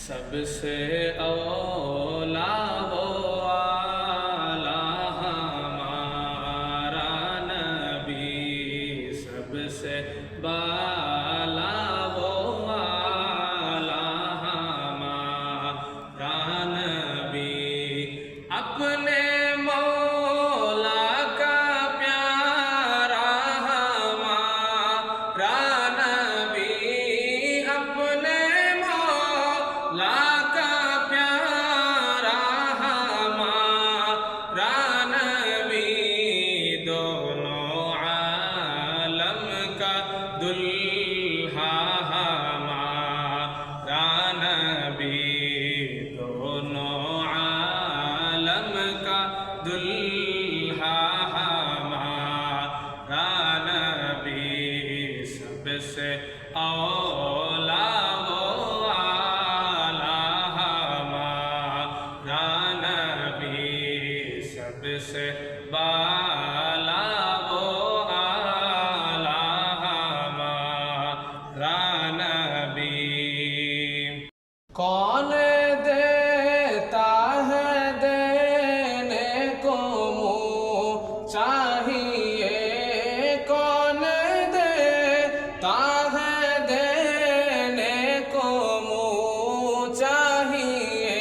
سب سے اولا و اعلیٰ ہمارا نبی، سب سے بالا و اعلیٰ ہمارا نبی، اپنے مولا کا پیارا ہمارا نبی، اپنے مولا کا پیارا ہمارا نبی، دونوں عالم کا دلہا ہمارا نبی، دونوں عالم کا دلہا ہمارا نبی، سب سے اولا و اعلیٰ ہمارا نبی، سب سے بالا و اعلیٰ ہمارا نبی۔ کون دیتا ہے دینے کو منہ چاہیے، کون دیتا ہے دینے کو منہ چاہیے،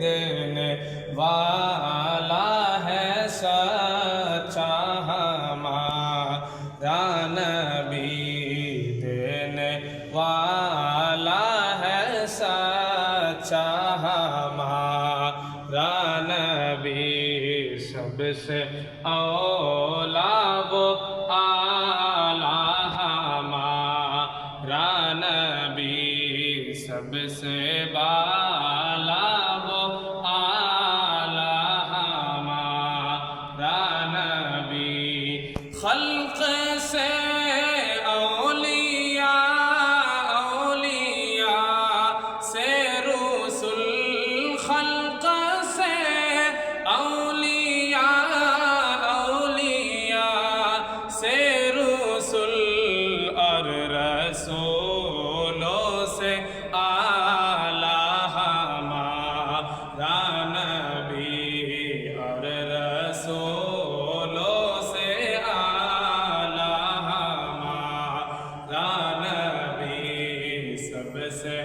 دینے والا ہے سچا ہمارا نبی، دینے والا ہے سچا ہمارا نبی، سب سے اولا و اعلیٰ ہمارا نبی، سب سے بالا و اعلیٰ ہمارا نبی، خلق سے اولیاء سے رسل، خلق سے اولیاء سے رسل، اور رسولوں سے اعلیٰ ہمارا نبی، اور رسولوں سے اعلیٰ ہمارا نبی، سب سے